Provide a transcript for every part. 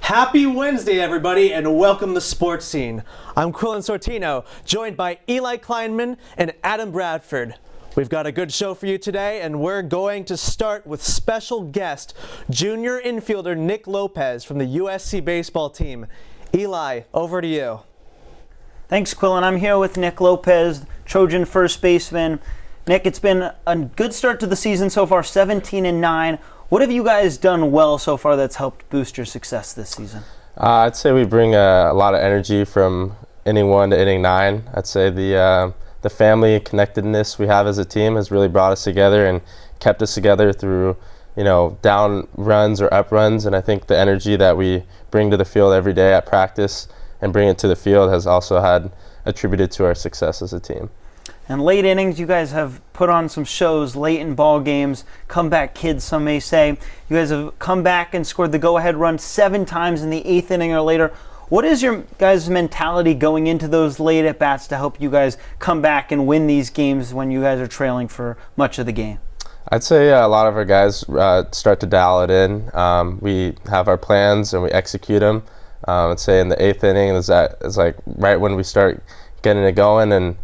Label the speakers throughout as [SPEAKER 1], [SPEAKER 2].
[SPEAKER 1] Happy Wednesday, everybody, and welcome to Sports Scene. I'm Quillen Sortino, joined by Eli Kleinman and Adam Bradford. We've got a good show for you today, and we're going to start with special guest, junior infielder Nick Lopez from the USC baseball team. Eli, over to you.
[SPEAKER 2] Thanks, Quillen. I'm here with Nick Lopez, Trojan first baseman. Nick, it's been a good start to the season so far, 17-9. What have you guys done well so far that's helped boost your success this season?
[SPEAKER 3] I'd say we bring a lot of energy from inning 1 to inning 9. I'd say the family connectedness we have as a team has really brought us together and kept us together through, down runs or up runs. And I think the energy that we bring to the field every day at practice and bring it to the field has also had attributed to our success as a team.
[SPEAKER 2] And late innings, you guys have put on some shows late in ball games, comeback kids, some may say. You guys have come back and scored the go-ahead run 7 times in the 8th inning or later. What is your guys' mentality going into those late at-bats to help you guys come back and win these games when you guys are trailing for much of the game?
[SPEAKER 3] I'd say a lot of our guys start to dial it in. We have our plans and we execute them. I'd say in the 8th inning is like right when we start getting it going, and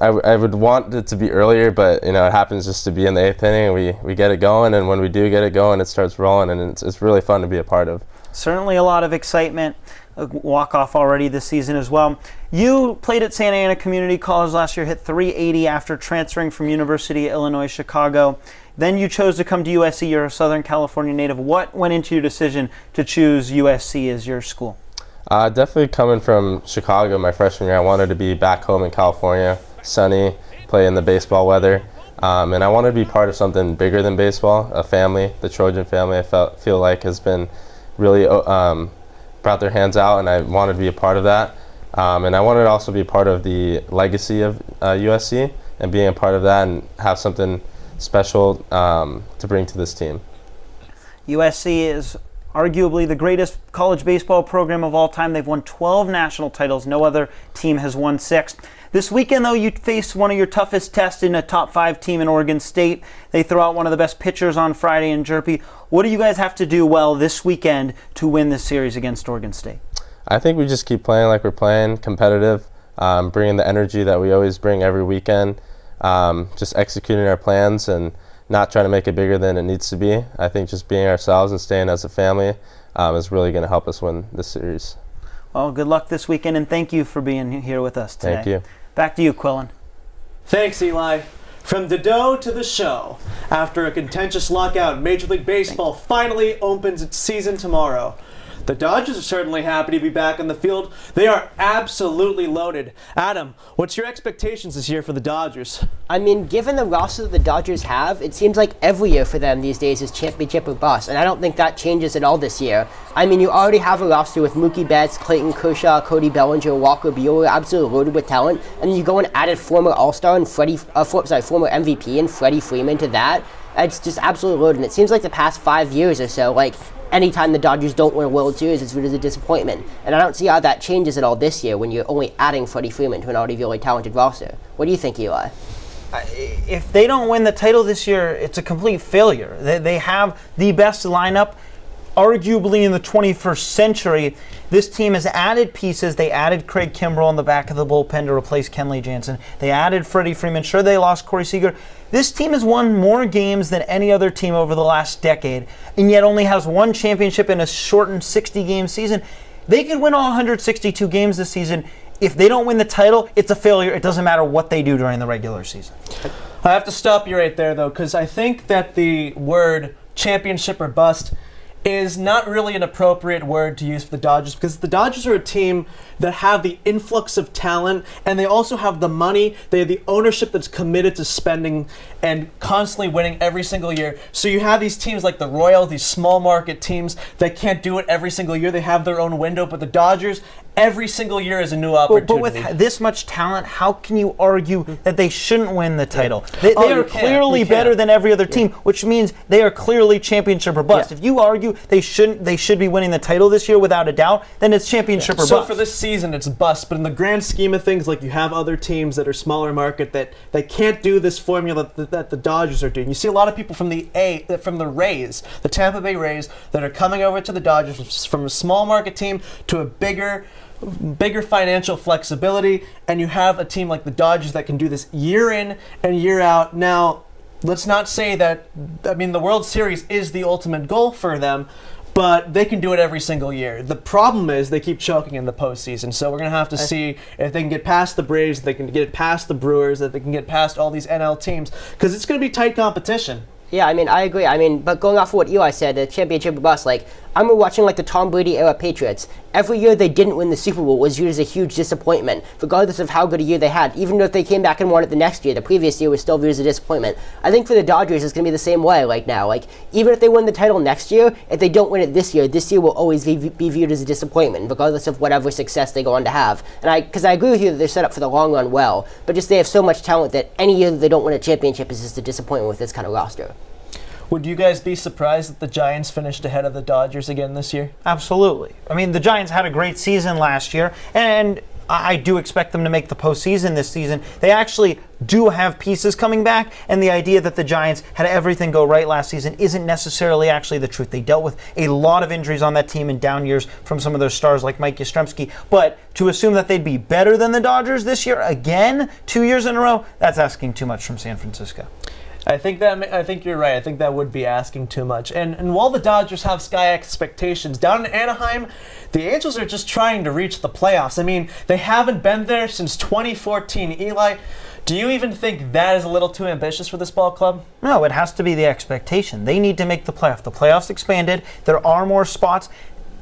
[SPEAKER 3] I would want it to be earlier, but it happens just to be in the 8th inning, and we get it going, and when we do get it going, it starts rolling, and it's really fun to be a part of.
[SPEAKER 2] Certainly a lot of excitement. A walk-off already this season as well. You played at Santa Ana Community College last year, hit .380 after transferring from University of Illinois Chicago. Then you chose to come to USC. You're a Southern California native. What went into your decision to choose USC as your school?
[SPEAKER 3] Definitely coming from Chicago my freshman year, I wanted to be back home in California, sunny, play in the baseball weather, and I wanted to be part of something bigger than baseball, a family. The Trojan family I feel like has been really brought their hands out, and I wanted to be a part of that. And I wanted to also be part of the legacy of USC and being a part of that and have something special to bring to this team.
[SPEAKER 2] USC is arguably the greatest college baseball program of all time. They've won 12 national titles. No other team has won 6. This weekend, though, you face one of your toughest tests in a top 5 team in Oregon State. They throw out one of the best pitchers on Friday in Jerpy. What do you guys have to do well this weekend to win this series against Oregon State?
[SPEAKER 3] I think we just keep playing like we're playing, competitive, bringing the energy that we always bring every weekend, just executing our plans and not trying to make it bigger than it needs to be. I think just being ourselves and staying as a family is really going to help us win this series.
[SPEAKER 2] Well, good luck this weekend, and thank you for being here with us today.
[SPEAKER 3] Thank you.
[SPEAKER 2] Back to you, Quillen.
[SPEAKER 1] Thanks, Eli. From the dough to the show. After a contentious lockout, Major League Baseball finally opens its season tomorrow. The Dodgers are certainly happy to be back on the field. They are absolutely loaded. Adam, what's your expectations this year for the Dodgers?
[SPEAKER 4] I mean, given the roster that the Dodgers have, it seems like every year for them these days is championship or bust, and I don't think that changes at all this year. I mean, you already have a roster with Mookie Betts, Clayton Kershaw, Cody Bellinger, Walker Buehler, absolutely loaded with talent, and then you go and added former All-Star and former MVP and Freddie Freeman to that. It's just absolutely loaded, and it seems like the past 5 years or so, anytime the Dodgers don't win a World Series, it's viewed as a disappointment. And I don't see how that changes at all this year when you're only adding Freddie Freeman to an already really talented roster. What do you think, Eli?
[SPEAKER 2] If they don't win the title this year, it's a complete failure. They have the best lineup, arguably in the 21st century. This team has added pieces. They added Craig Kimbrell in the back of the bullpen to replace Kenley Jansen. They added Freddie Freeman. Sure, they lost Corey Seager. This team has won more games than any other team over the last decade, and yet only has one championship in a shortened 60-game season. They could win all 162 games this season. If they don't win the title, it's a failure. It doesn't matter what they do during the regular season.
[SPEAKER 1] I have to stop you right there, though, because I think that the word championship or bust is not really an appropriate word to use for the Dodgers, because the Dodgers are a team that have the influx of talent, and they also have the money. They have the ownership that's committed to spending and constantly winning every single year. So you have these teams like the Royals, these small market teams that can't do it every single year. They have their own window, but the Dodgers, every single year is a new opportunity.
[SPEAKER 2] But with this much talent, how can you argue that they shouldn't win the title? They are clearly better than every other team, which means they are clearly championship or bust. If you argue they should be winning the title this year without a doubt, then it's championship or bust.
[SPEAKER 1] So for this season, it's bust. But in the grand scheme of things, like you have other teams that are smaller market that they can't do this formula that the Dodgers are doing. You see a lot of people from the Rays, the Tampa Bay Rays, that are coming over to the Dodgers from a small market team to a bigger financial flexibility, and you have a team like the Dodgers that can do this year in and year out. Now, let's not say that, the World Series is the ultimate goal for them, but they can do it every single year. The problem is they keep choking in the postseason, so we're going to have to see if they can get past the Braves, if they can get past the Brewers, if they can get past all these NL teams, because it's going to be tight competition.
[SPEAKER 4] Yeah, I agree. But going off of what Eli said, the championship or bust, I'm watching the Tom Brady era Patriots. Every year they didn't win the Super Bowl was viewed as a huge disappointment, regardless of how good a year they had. Even if they came back and won it the next year, the previous year was still viewed as a disappointment. I think for the Dodgers, it's going to be the same way now. Even if they win the title next year, if they don't win it this year will always be viewed as a disappointment, regardless of whatever success they go on to have. And because I agree with you that they're set up for the long run well, but just they have so much talent that any year that they don't win a championship is just a disappointment with this kind of roster.
[SPEAKER 1] Would you guys be surprised that the Giants finished ahead of the Dodgers again this year?
[SPEAKER 2] Absolutely. The Giants had a great season last year, and I do expect them to make the postseason this season. They actually do have pieces coming back, and the idea that the Giants had everything go right last season isn't necessarily actually the truth. They dealt with a lot of injuries on that team in down years from some of their stars like Mike Yastrzemski, but to assume that they'd be better than the Dodgers this year again, 2 years in a row, that's asking too much from San Francisco.
[SPEAKER 1] I think you're right. I think that would be asking too much. And while the Dodgers have sky expectations, down in Anaheim, the Angels are just trying to reach the playoffs. They haven't been there since 2014. Eli, do you even think that is a little too ambitious for this ball club?
[SPEAKER 2] No, it has to be the expectation. They need to make the playoffs. The playoffs expanded. There are more spots.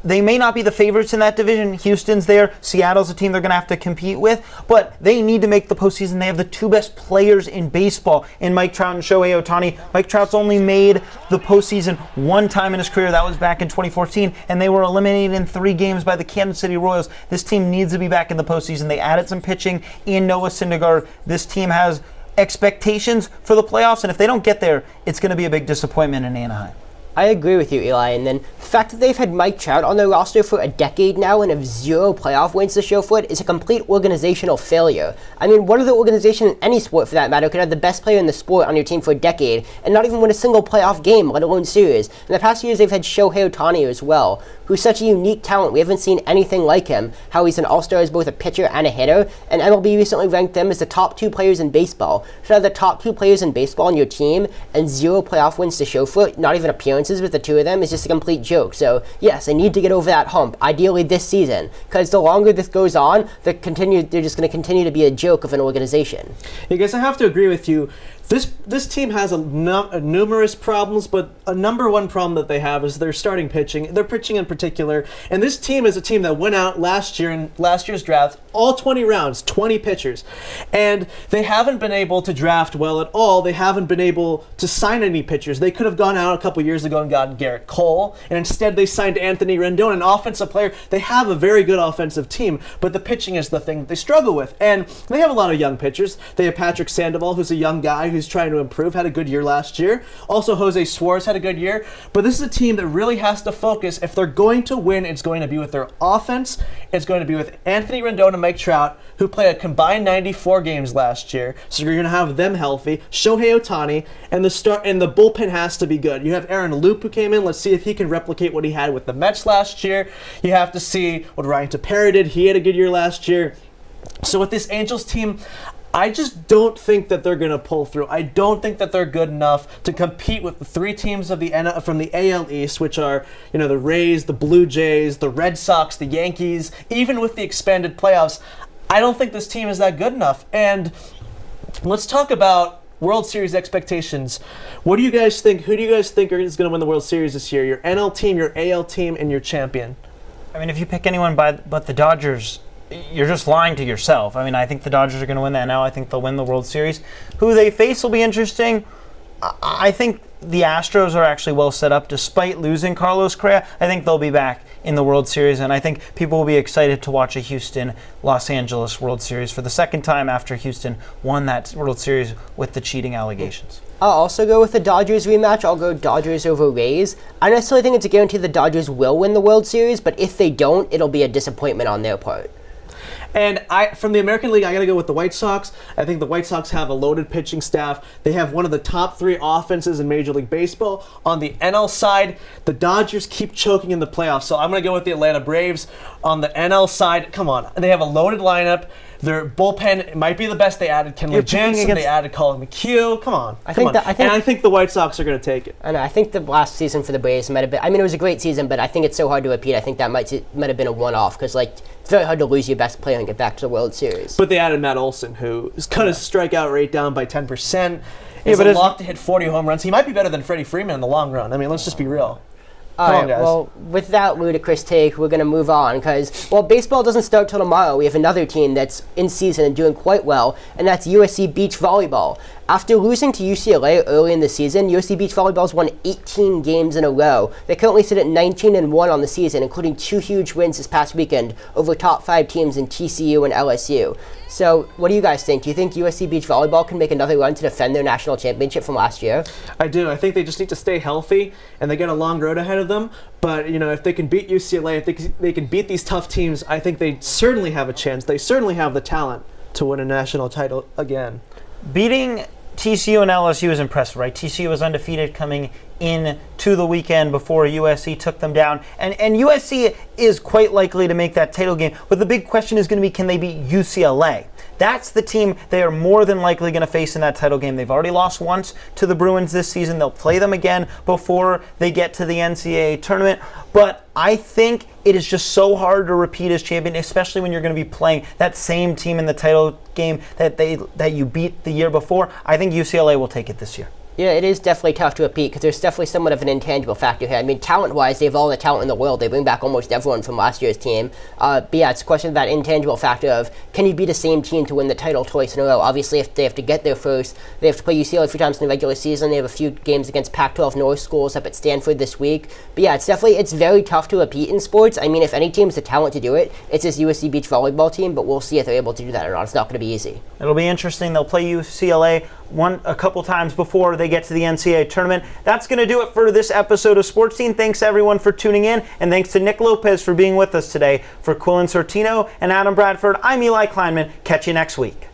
[SPEAKER 2] They may not be the favorites in that division. Houston's there. Seattle's a team they're going to have to compete with. But they need to make the postseason. They have the two best players in baseball in Mike Trout and Shohei Ohtani. Mike Trout's only made the postseason one time in his career. That was back in 2014. And they were eliminated in 3 games by the Kansas City Royals. This team needs to be back in the postseason. They added some pitching in Noah Syndergaard. This team has expectations for the playoffs. And if they don't get there, it's going to be a big disappointment in Anaheim.
[SPEAKER 4] I agree with you, Eli, and then the fact that they've had Mike Trout on their roster for a decade now and have 0 playoff wins to show for it is a complete organizational failure. What other organization in any sport, for that matter, could have the best player in the sport on your team for a decade and not even win a single playoff game, let alone series? In the past years, they've had Shohei Ohtani as well, who's such a unique talent. We haven't seen anything like him, how he's an all-star as both a pitcher and a hitter, and MLB recently ranked them as the top 2 players in baseball. To have the top 2 players in baseball on your team and 0 playoff wins to show for it, not even appearances with the 2 of them, is just a complete joke. So yes, they need to get over that hump, ideally this season, because the longer this goes on, they're just going to continue to be a joke of an organization.
[SPEAKER 1] I guess I have to agree with you. This team has numerous problems, but a number one problem that they have is their starting pitching, their pitching in particular. And this team is a team that went out last year in last year's draft, all 20 rounds, 20 pitchers. And they haven't been able to draft well at all. They haven't been able to sign any pitchers. They could have gone out a couple years ago and gotten Garrett Cole, and instead they signed Anthony Rendon, an offensive player. They have a very good offensive team, but the pitching is the thing that they struggle with. And they have a lot of young pitchers. They have Patrick Sandoval, who's a young guy who's trying to improve, had a good year last year. Also, Jose Suarez had a good year. But this is a team that really has to focus. If they're going to win, it's going to be with their offense. It's going to be with Anthony Rendon and Mike Trout, who played a combined 94 games last year. So you're going to have them healthy. Shohei Ohtani, and the bullpen has to be good. You have Aaron Loop, who came in. Let's see if he can replicate what he had with the Mets last year. You have to see what Ryan Tepera did. He had a good year last year. So with this Angels team, I just don't think that they're going to pull through. I don't think that they're good enough to compete with the 3 teams of from the AL East, which are, the Rays, the Blue Jays, the Red Sox, the Yankees. Even with the expanded playoffs, I don't think this team is that good enough. And let's talk about World Series expectations. What do you guys think? Who do you guys think is going to win the World Series this year? Your NL team, your AL team, and your champion?
[SPEAKER 2] If you pick anyone but the Dodgers, you're just lying to yourself. I think the Dodgers are going to win the NL. I think they'll win the World Series. Who they face will be interesting. I think the Astros are actually well set up. Despite losing Carlos Correa, I think they'll be back in the World Series, and I think people will be excited to watch a Houston-Los Angeles World Series for the second time after Houston won that World Series with the cheating allegations.
[SPEAKER 4] I'll also go with the Dodgers rematch. I'll go Dodgers over Rays. I don't necessarily think it's a guarantee the Dodgers will win the World Series, but if they don't, it'll be a disappointment on their part.
[SPEAKER 1] And from the American League, I got to go with the White Sox. I think the White Sox have a loaded pitching staff. They have one of the top 3 offenses in Major League Baseball. On the NL side, the Dodgers keep choking in the playoffs, so I'm going to go with the Atlanta Braves. On the NL side, come on, they have a loaded lineup. Their bullpen might be the best. They added Kenley Jansen. They added Colin McHugh. Come on. I think the White Sox are going to take it.
[SPEAKER 4] I know. I think the last season for the Braves might have been. I mean, it was a great season, but I think it's so hard to repeat. I think that might have been a one-off because, like, it's very hard to lose your best player and get back to the World Series.
[SPEAKER 1] But they added Matt Olson, who has cut his strikeout rate down by 10%. Is a lock to hit 40 home runs. He might be better than Freddie Freeman in the long run. I mean, let's just be real.
[SPEAKER 4] All right, well, with that ludicrous take, we're going to move on because, well, baseball doesn't start till tomorrow. We have another team that's in season and doing quite well, and that's USC Beach Volleyball. After losing to UCLA early in the season, USC Beach Volleyball's won 18 games in a row. They currently sit at 19-1 on the season, including 2 huge wins this past weekend over top 5 teams in TCU and LSU. So, what do you guys think? Do you think USC Beach Volleyball can make another run to defend their national championship from last year?
[SPEAKER 1] I do. I think they just need to stay healthy, and they got a long road ahead of them. But, you know, if they can beat UCLA, if they can beat these tough teams, I think they certainly have a chance. They certainly have the talent to win a national title again.
[SPEAKER 2] Beating TCU and LSU is impressive, right? TCU was undefeated coming in to the weekend before USC took them down. And USC is quite likely to make that title game. But the big question is going to be, can they beat UCLA? That's the team they are more than likely going to face in that title game. They've already lost once to the Bruins this season. They'll play them again before they get to the NCAA tournament. But I think it is just so hard to repeat as champion, especially when you're going to be playing that same team in the title game that you beat the year before. I think UCLA will take it this year.
[SPEAKER 4] Yeah, it is definitely tough to repeat because there's definitely somewhat of an intangible factor here. I mean, talent-wise, they have all the talent in the world. They bring back almost everyone from last year's team. But yeah, it's a question of that intangible factor of, can you beat the same team to win the title twice in a row? Obviously, if they have to get there first, they have to play UCLA a few times in the regular season. They have a few games against Pac-12 North schools up at Stanford this week. But yeah, it's very tough to repeat in sports. I mean, if any team has the talent to do it, it's this USC Beach Volleyball team, but we'll see if they're able to do that or not. It's not going to be easy.
[SPEAKER 2] It'll be interesting. They'll play UCLA a couple times before they get to the NCAA tournament. That's going to do it for this episode of Sports Scene. Thanks everyone for tuning in, and thanks to Nick Lopez for being with us today. For Quillen Sortino and Adam Bradford, I'm Eli Kleinman. Catch you next week.